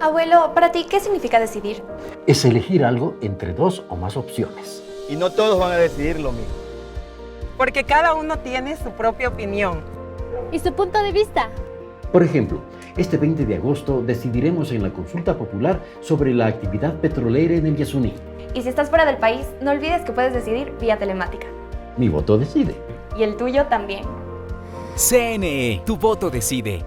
Abuelo, para ti, ¿qué significa decidir? Es elegir algo entre dos o más opciones. Y no todos van a decidir lo mismo. Porque cada uno tiene su propia opinión. ¿Y su punto de vista? Por ejemplo, este 20 de agosto decidiremos en la consulta popular sobre la actividad petrolera en el Yasuní. Y si estás fuera del país, no olvides que puedes decidir vía telemática. Mi voto decide. Y el tuyo también. CNE, tu voto decide.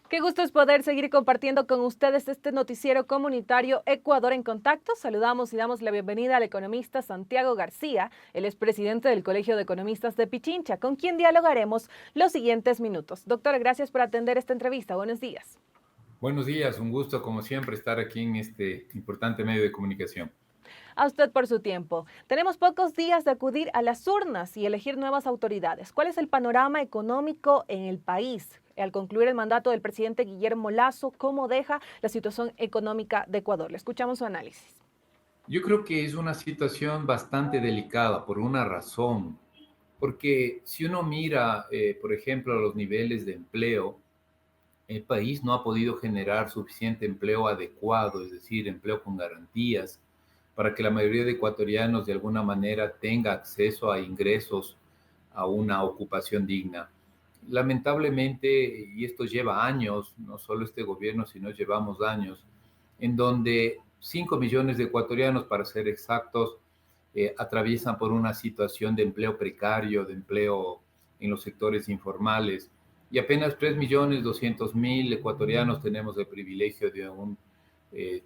Qué gusto es poder seguir compartiendo con ustedes este noticiero comunitario Ecuador en Contacto. Saludamos y damos la bienvenida al economista Santiago García, el expresidente del Colegio de Economistas de Pichincha, con quien dialogaremos los siguientes minutos. Doctor, gracias por atender esta entrevista. Buenos días. Buenos días, un gusto como siempre estar aquí en este importante medio de comunicación. A usted por su tiempo. Tenemos pocos días de acudir a las urnas y elegir nuevas autoridades. ¿Cuál es el panorama económico en el país? Al concluir el mandato del presidente Guillermo Lasso, ¿cómo deja la situación económica de Ecuador? Le escuchamos su análisis. Yo creo que es una situación bastante delicada por una razón, porque si uno mira, por ejemplo, los niveles de empleo, el país no ha podido generar suficiente empleo adecuado, es decir, empleo con garantías, para que la mayoría de ecuatorianos de alguna manera tenga acceso a ingresos, a una ocupación digna. Lamentablemente, y esto lleva años, no solo este gobierno, sino llevamos años, en donde 5 millones de ecuatorianos, para ser exactos, atraviesan por una situación de empleo precario, de empleo en los sectores informales, y apenas 3.200.000 ecuatorianos tenemos el privilegio de un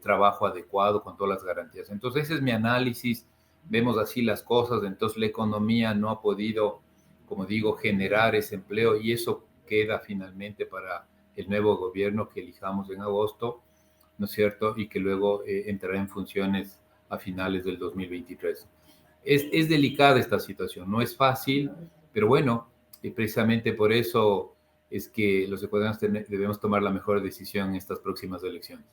trabajo adecuado con todas las garantías. Entonces, ese es mi análisis, vemos así las cosas, entonces la economía no ha podido, como digo, generar ese empleo y eso queda finalmente para el nuevo gobierno que elijamos en agosto, ¿no es cierto? Y que luego entrará en funciones a finales del 2023. Es delicada esta situación, no es fácil, pero bueno, precisamente por eso es que los ecuatorianos debemos tomar la mejor decisión en estas próximas elecciones.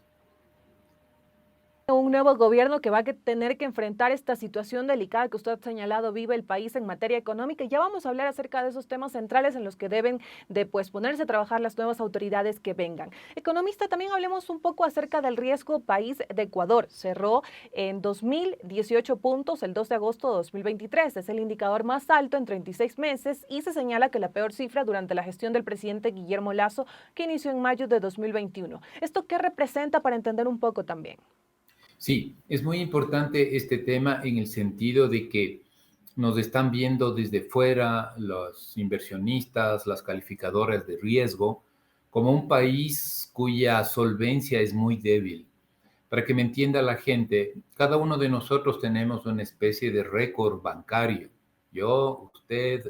Un nuevo gobierno que va a tener que enfrentar esta situación delicada que usted ha señalado vive el país en materia económica. Y ya vamos a hablar acerca de esos temas centrales en los que deben de ponerse a trabajar las nuevas autoridades que vengan. Economista, también hablemos un poco acerca del riesgo país de Ecuador. Cerró en 2018 puntos el 2 de agosto de 2023. Es el indicador más alto en 36 meses y se señala que la peor cifra durante la gestión del presidente Guillermo Lasso, que inició en mayo de 2021. ¿Esto qué representa para entender un poco también? Sí, es muy importante este tema en el sentido de que nos están viendo desde fuera los inversionistas, las calificadoras de riesgo, como un país cuya solvencia es muy débil. Para que me entienda la gente, cada uno de nosotros tenemos una especie de récord bancario. Yo, usted,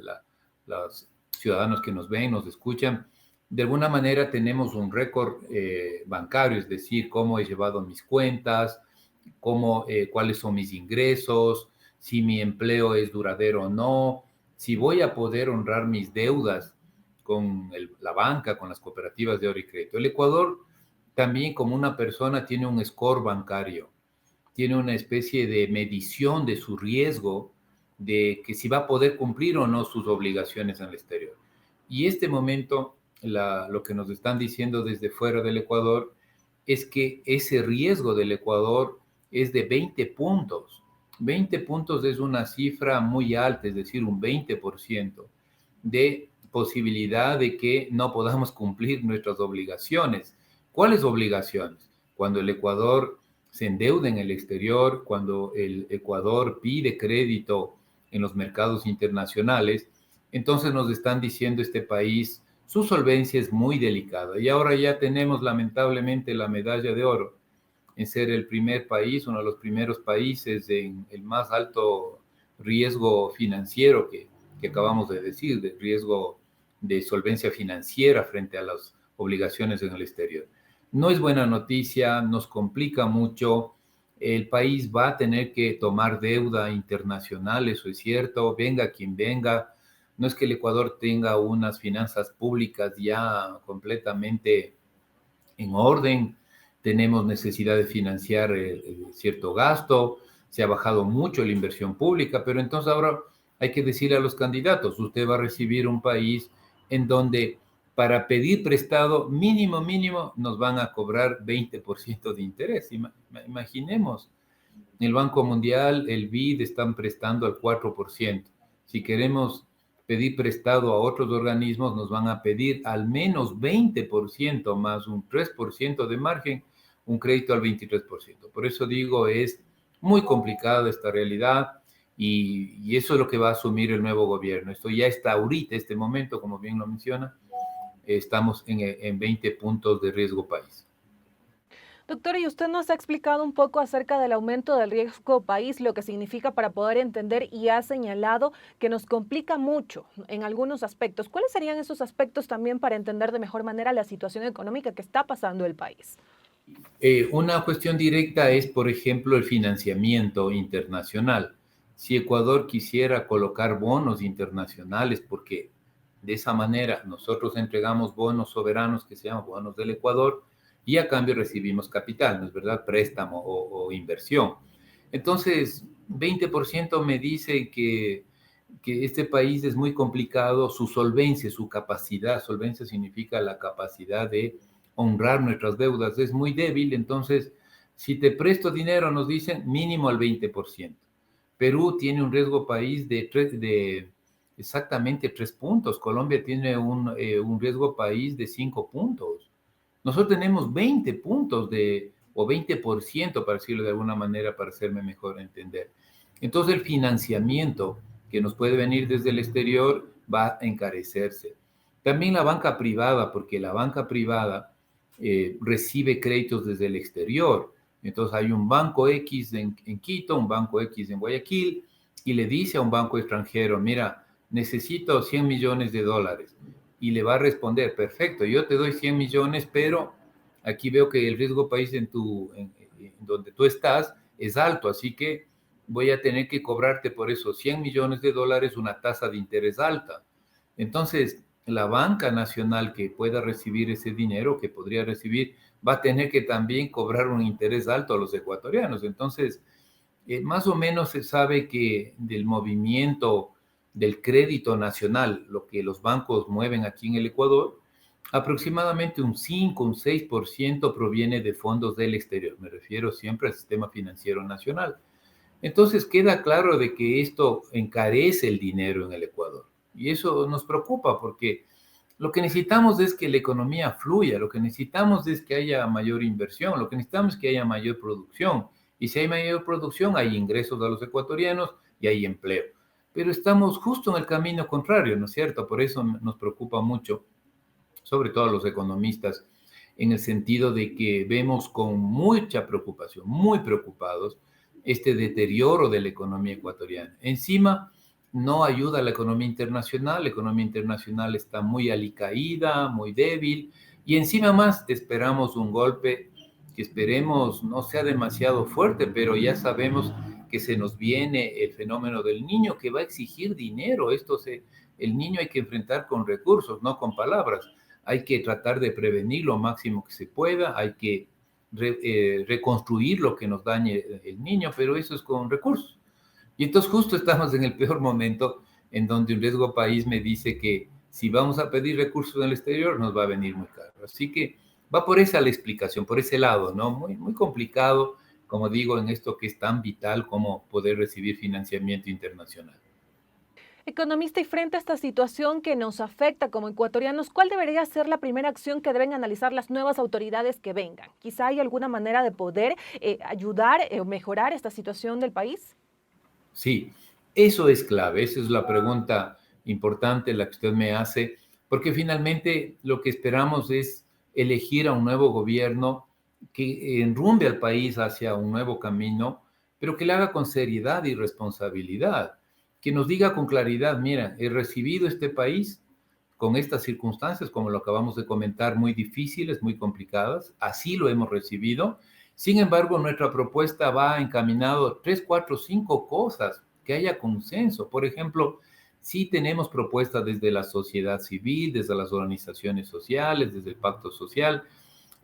los ciudadanos que nos ven, nos escuchan, de alguna manera tenemos un récord bancario, es decir, cómo he llevado mis cuentas, cuáles son mis ingresos, si mi empleo es duradero o no, si voy a poder honrar mis deudas con la banca, con las cooperativas de ahorro y crédito. El Ecuador también como una persona tiene un score bancario, tiene una especie de medición de su riesgo, de que si va a poder cumplir o no sus obligaciones en el exterior. Y este momento, lo que nos están diciendo desde fuera del Ecuador es que ese riesgo del Ecuador es de 20 puntos. 20 puntos es una cifra muy alta, es decir, un 20% de posibilidad de que no podamos cumplir nuestras obligaciones. ¿Cuáles obligaciones? Cuando el Ecuador se endeuda en el exterior, cuando el Ecuador pide crédito en los mercados internacionales, entonces nos están diciendo este país, su solvencia es muy delicada. Y ahora ya tenemos lamentablemente la medalla de oro en ser el primer país, uno de los primeros países en el más alto riesgo financiero que acabamos de decir, de riesgo de solvencia financiera frente a las obligaciones en el exterior. No es buena noticia, nos complica mucho. El país va a tener que tomar deuda internacional, eso es cierto, venga quien venga. No es que el Ecuador tenga unas finanzas públicas ya completamente en orden, tenemos necesidad de financiar cierto gasto, se ha bajado mucho la inversión pública, pero entonces ahora hay que decirle a los candidatos, usted va a recibir un país en donde para pedir prestado mínimo, nos van a cobrar 20% de interés. Imaginemos, el Banco Mundial, el BID están prestando al 4%. Si queremos pedir prestado a otros organismos, nos van a pedir al menos 20% más un 3% de margen, un crédito al 23%. Por eso digo, es muy complicada esta realidad y eso es lo que va a asumir el nuevo gobierno. Esto ya está ahorita, este momento, como bien lo menciona, estamos en 20 puntos de riesgo país. Doctor, y usted nos ha explicado un poco acerca del aumento del riesgo país, lo que significa para poder entender, y ha señalado que nos complica mucho en algunos aspectos. ¿Cuáles serían esos aspectos también para entender de mejor manera la situación económica que está pasando el país? Una cuestión directa es, por ejemplo, el financiamiento internacional. Si Ecuador quisiera colocar bonos internacionales, porque de esa manera nosotros entregamos bonos soberanos que se llaman bonos del Ecuador, y a cambio recibimos capital, ¿no es verdad? Préstamo o inversión. Entonces, 20% me dice que este país es muy complicado, su solvencia, su capacidad, solvencia significa la capacidad de honrar nuestras deudas, es muy débil. Entonces, si te presto dinero, nos dicen mínimo al 20%. Perú tiene un riesgo país de exactamente 3 puntos, Colombia tiene un riesgo país de 5 puntos. Nosotros tenemos 20 puntos o 20%, para decirlo de alguna manera, para hacerme mejor entender. Entonces, el financiamiento que nos puede venir desde el exterior va a encarecerse. También la banca privada, porque la banca privada recibe créditos desde el exterior. Entonces, hay un banco X en Quito, un banco X en Guayaquil, y le dice a un banco extranjero, mira, necesito $100 millones. Y le va a responder, perfecto, yo te doy 100 millones, pero aquí veo que el riesgo país en donde tú estás es alto, así que voy a tener que cobrarte por esos $100 millones una tasa de interés alta. Entonces, la banca nacional que pueda recibir ese dinero, que podría recibir, va a tener que también cobrar un interés alto a los ecuatorianos. Entonces, más o menos se sabe que del movimiento del crédito nacional, lo que los bancos mueven aquí en el Ecuador, aproximadamente un 5, un 6% proviene de fondos del exterior. Me refiero siempre al sistema financiero nacional. Entonces queda claro de que esto encarece el dinero en el Ecuador. Y eso nos preocupa porque lo que necesitamos es que la economía fluya, lo que necesitamos es que haya mayor inversión, lo que necesitamos es que haya mayor producción. Y si hay mayor producción, hay ingresos a los ecuatorianos y hay empleo. Pero estamos justo en el camino contrario, ¿no es cierto? Por eso nos preocupa mucho, sobre todo a los economistas, en el sentido de que vemos con mucha preocupación, muy preocupados, este deterioro de la economía ecuatoriana. Encima, no ayuda a la economía internacional está muy alicaída, muy débil, y encima más esperamos un golpe que esperemos no sea demasiado fuerte, pero ya sabemos que se nos viene el fenómeno del niño que va a exigir dinero. El niño hay que enfrentar con recursos, no con palabras. Hay que tratar de prevenir lo máximo que se pueda, hay que reconstruir lo que nos dañe el niño, pero eso es con recursos. Y entonces justo estamos en el peor momento en donde un riesgo país me dice que si vamos a pedir recursos en el exterior nos va a venir muy caro. Así que va por esa la explicación, por ese lado, ¿no? Muy, muy complicado, como digo, en esto que es tan vital como poder recibir financiamiento internacional. Economista, y frente a esta situación que nos afecta como ecuatorianos, ¿cuál debería ser la primera acción que deben analizar las nuevas autoridades que vengan? ¿Quizá hay alguna manera de poder ayudar o mejorar esta situación del país? Sí, eso es clave, esa es la pregunta importante la que usted me hace, porque finalmente lo que esperamos es elegir a un nuevo gobierno que enrumbe al país hacia un nuevo camino, pero que lo haga con seriedad y responsabilidad, que nos diga con claridad, mira, he recibido este país con estas circunstancias, como lo acabamos de comentar, muy difíciles, muy complicadas, así lo hemos recibido. Sin embargo, nuestra propuesta va encaminado 3, 4, 5 cosas, que haya consenso. Por ejemplo, sí tenemos propuestas desde la sociedad civil, desde las organizaciones sociales, desde el pacto social.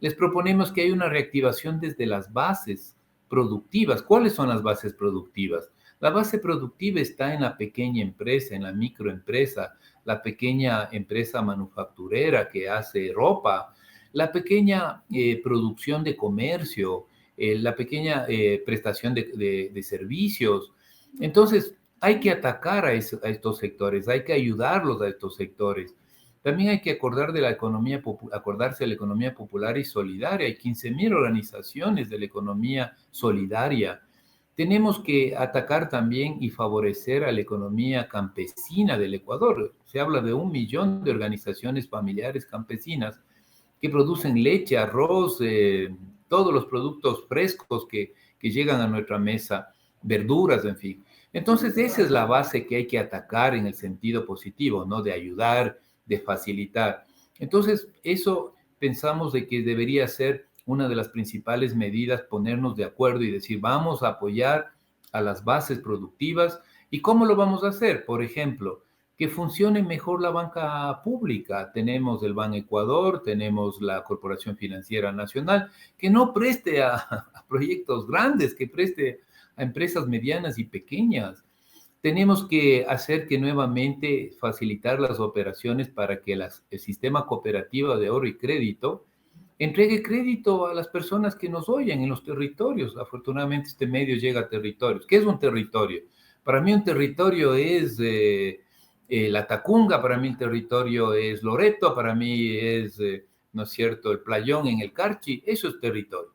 Les proponemos que haya una reactivación desde las bases productivas. ¿Cuáles son las bases productivas? La base productiva está en la pequeña empresa, en la microempresa, la pequeña empresa manufacturera que hace ropa, la pequeña producción de comercio, la pequeña prestación de servicios. Entonces, hay que atacar a estos sectores, hay que ayudarlos a estos sectores. También hay que acordarse de la economía popular y solidaria. Hay 15.000 organizaciones de la economía solidaria. Tenemos que atacar también y favorecer a la economía campesina del Ecuador. Se habla de 1 millón de organizaciones familiares campesinas que producen leche, arroz, todos los productos frescos que llegan a nuestra mesa, verduras, en fin. Entonces, esa es la base que hay que atacar en el sentido positivo, ¿no? De ayudar, de facilitar. Entonces, eso pensamos de que debería ser una de las principales medidas, ponernos de acuerdo y decir, vamos a apoyar a las bases productivas. ¿Y cómo lo vamos a hacer? Por ejemplo, que funcione mejor la banca pública. Tenemos el Ban Ecuador, tenemos la Corporación Financiera Nacional, que no preste a proyectos grandes, que preste a empresas medianas y pequeñas. Tenemos que hacer que nuevamente facilitar las operaciones para que el sistema cooperativo de ahorro y crédito entregue crédito a las personas que nos oyen en los territorios. Afortunadamente este medio llega a territorios. ¿Qué es un territorio? Para mí un territorio es la Tacunga, para mí el territorio es Loreto, para mí es, ¿no es cierto?, el Playón en el Carchi. Eso es territorio.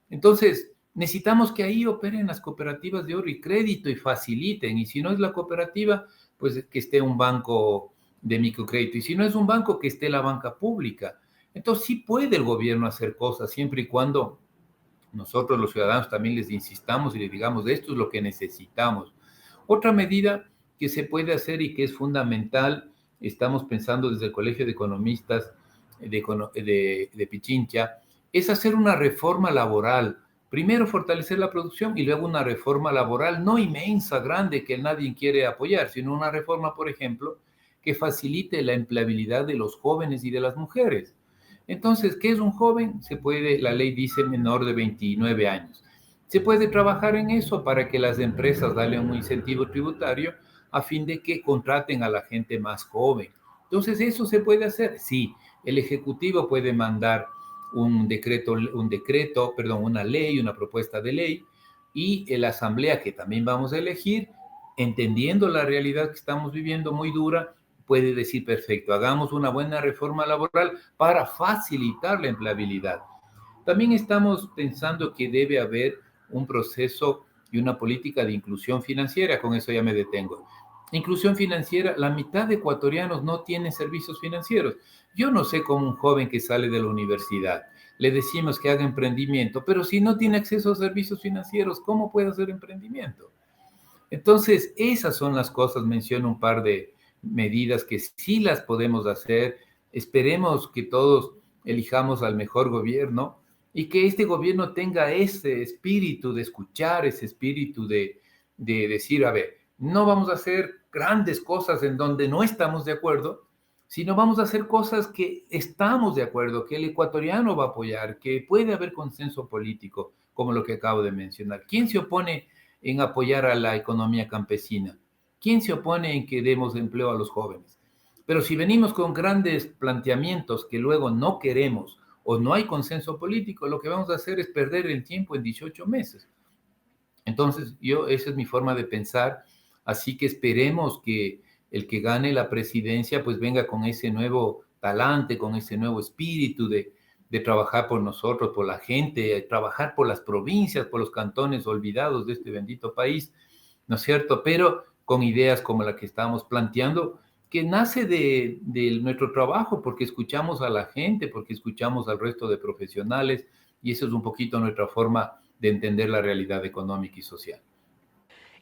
Entonces, necesitamos que ahí operen las cooperativas de ahorro y crédito y faciliten. Y si no es la cooperativa, pues que esté un banco de microcrédito. Y si no es un banco, que esté la banca pública. Entonces sí puede el gobierno hacer cosas siempre y cuando nosotros los ciudadanos también les insistamos y les digamos, esto es lo que necesitamos. Otra medida que se puede hacer y que es fundamental, estamos pensando desde el Colegio de Economistas de Pichincha, es hacer una reforma laboral. Primero fortalecer la producción y luego una reforma laboral no inmensa, grande, que nadie quiere apoyar, sino una reforma, por ejemplo, que facilite la empleabilidad de los jóvenes y de las mujeres. Entonces, ¿qué es un joven? La ley dice menor de 29 años. Se puede trabajar en eso para que las empresas den un incentivo tributario a fin de que contraten a la gente más joven. Entonces, ¿eso se puede hacer? Sí, el Ejecutivo puede mandar una ley, una propuesta de ley, y la Asamblea, que también vamos a elegir, entendiendo la realidad que estamos viviendo muy dura, puede decir, perfecto, hagamos una buena reforma laboral para facilitar la empleabilidad. También estamos pensando que debe haber un proceso y una política de inclusión financiera, con eso ya me detengo. Inclusión financiera, la mitad de ecuatorianos no tienen servicios financieros. Yo no sé cómo un joven que sale de la universidad, le decimos que haga emprendimiento, pero si no tiene acceso a servicios financieros, ¿cómo puede hacer emprendimiento? Entonces, esas son las cosas, menciono un par de medidas que sí las podemos hacer. Esperemos que todos elijamos al mejor gobierno y que este gobierno tenga ese espíritu de escuchar, ese espíritu de decir, a ver, no vamos a hacer grandes cosas en donde no estamos de acuerdo, sino vamos a hacer cosas que estamos de acuerdo, que el ecuatoriano va a apoyar, que puede haber consenso político, como lo que acabo de mencionar. ¿Quién se opone en apoyar a la economía campesina? ¿Quién se opone en que demos empleo a los jóvenes? Pero si venimos con grandes planteamientos que luego no queremos o no hay consenso político, lo que vamos a hacer es perder el tiempo en 18 meses. Entonces, esa es mi forma de pensar, así que esperemos que el que gane la presidencia pues venga con ese nuevo talante, con ese nuevo espíritu de trabajar por nosotros, por la gente, trabajar por las provincias, por los cantones olvidados de este bendito país, ¿no es cierto? Pero con ideas como la que estamos planteando, que nace de nuestro trabajo, porque escuchamos a la gente, porque escuchamos al resto de profesionales, y eso es un poquito nuestra forma de entender la realidad económica y social.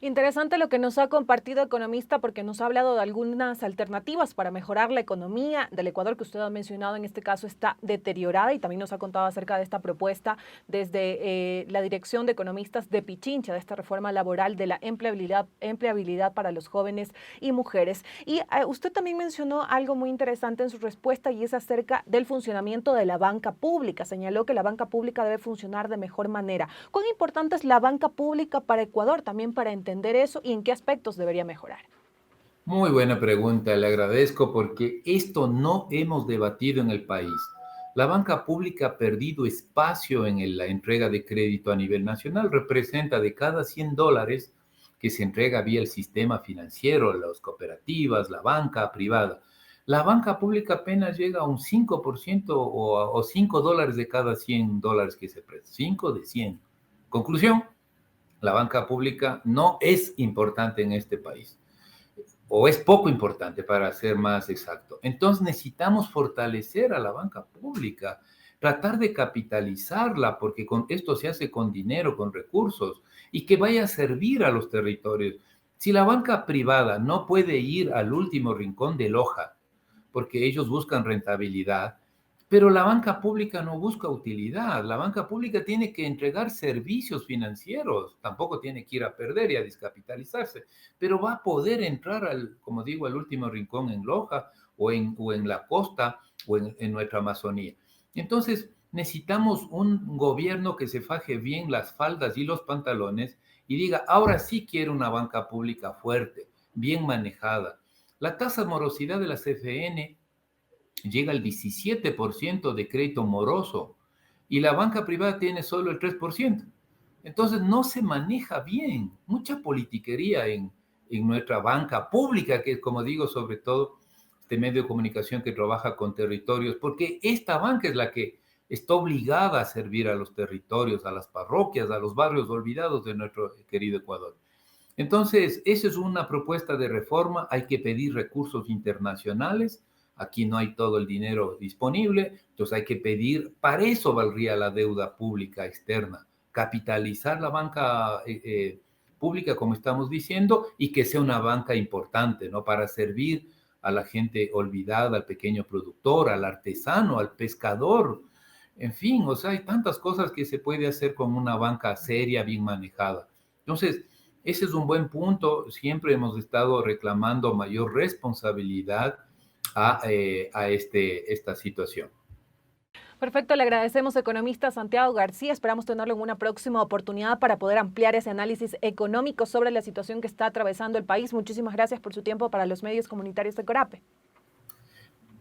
Interesante lo que nos ha compartido, economista, porque nos ha hablado de algunas alternativas para mejorar la economía del Ecuador, que usted ha mencionado en este caso está deteriorada, y también nos ha contado acerca de esta propuesta desde la Dirección de Economistas de Pichincha, de esta reforma laboral de la empleabilidad para los jóvenes y mujeres. Y usted también mencionó algo muy interesante en su respuesta, y es acerca del funcionamiento de la banca pública. Señaló que la banca pública debe funcionar de mejor manera. ¿Cuán importante es la banca pública para Ecuador, también para entender eso, y en qué aspectos debería mejorar? Muy buena pregunta, le agradezco porque esto no hemos debatido en el país. La banca pública ha perdido espacio en la entrega de crédito a nivel nacional. Representa de cada $100 que se entrega vía el sistema financiero, las cooperativas, la banca privada. La banca pública apenas llega a un 5% o $5 de cada $100 que se prestan. 5 de 100. Conclusión, la banca pública no es importante en este país, o es poco importante para ser más exacto. Entonces necesitamos fortalecer a la banca pública, tratar de capitalizarla, porque esto se hace con dinero, con recursos, y que vaya a servir a los territorios. Si la banca privada no puede ir al último rincón de Loja, porque ellos buscan rentabilidad, pero la banca pública no busca utilidad. La banca pública tiene que entregar servicios financieros, tampoco tiene que ir a perder y a descapitalizarse, pero va a poder entrar, como digo, al último rincón en Loja o en la costa o en nuestra Amazonía. Entonces, necesitamos un gobierno que se faje bien las faldas y los pantalones y diga, ahora sí quiero una banca pública fuerte, bien manejada. La tasa de morosidad de la CFN llega al 17% de crédito moroso y la banca privada tiene solo el 3%. Entonces no se maneja bien, mucha politiquería en nuestra banca pública, que es, como digo, sobre todo este medio de comunicación que trabaja con territorios, porque esta banca es la que está obligada a servir a los territorios, a las parroquias, a los barrios olvidados de nuestro querido Ecuador. Entonces, esa es una propuesta de reforma, hay que pedir recursos internacionales. Aquí no hay todo el dinero disponible, entonces hay que pedir, para eso valdría la deuda pública externa, capitalizar la banca pública, como estamos diciendo, y que sea una banca importante, ¿no? Para servir a la gente olvidada, al pequeño productor, al artesano, al pescador, en fin, o sea, hay tantas cosas que se puede hacer con una banca seria, bien manejada. Entonces, ese es un buen punto, siempre hemos estado reclamando mayor responsabilidad a esta situación. Perfecto, le agradecemos, economista Santiago García. Esperamos tenerlo en una próxima oportunidad para poder ampliar ese análisis económico sobre la situación que está atravesando el país. Muchísimas gracias por su tiempo para los medios comunitarios de Corape.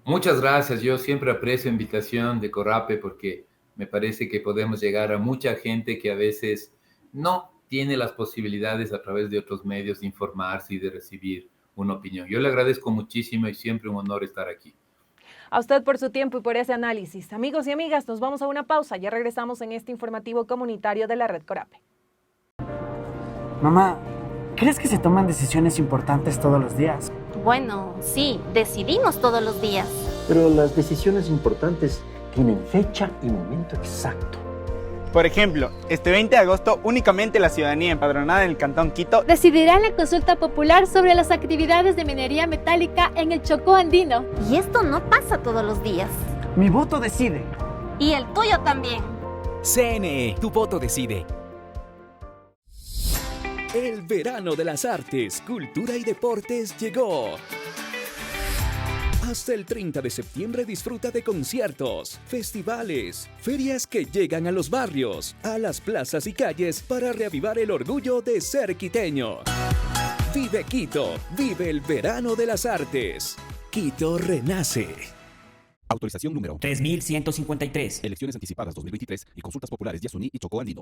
Muchas gracias. Yo siempre aprecio la invitación de Corape porque me parece que podemos llegar a mucha gente que a veces no tiene las posibilidades a través de otros medios de informarse y de recibir una opinión. Yo le agradezco muchísimo y siempre un honor estar aquí. A usted por su tiempo y por ese análisis. Amigos y amigas, nos vamos a una pausa. Ya regresamos en este informativo comunitario de la Red Corape. Mamá, ¿crees que se toman decisiones importantes todos los días? Bueno, sí, decidimos todos los días. Pero las decisiones importantes tienen fecha y momento exacto. Por ejemplo, este 20 de agosto únicamente la ciudadanía empadronada en el Cantón Quito Decidirá en la consulta popular sobre las actividades de minería metálica en el Chocó andino. Y esto no pasa todos los días. Mi voto decide. Y el tuyo también. CNE, tu voto decide. El verano de las artes, cultura y deportes llegó. Hasta el 30 de septiembre disfruta de conciertos, festivales, ferias que llegan a los barrios, a las plazas y calles para reavivar el orgullo de ser quiteño. Vive Quito, vive el verano de las artes. Quito renace. Autorización número 3153. Elecciones anticipadas 2023 y consultas populares Yasuní y Chocó Andino.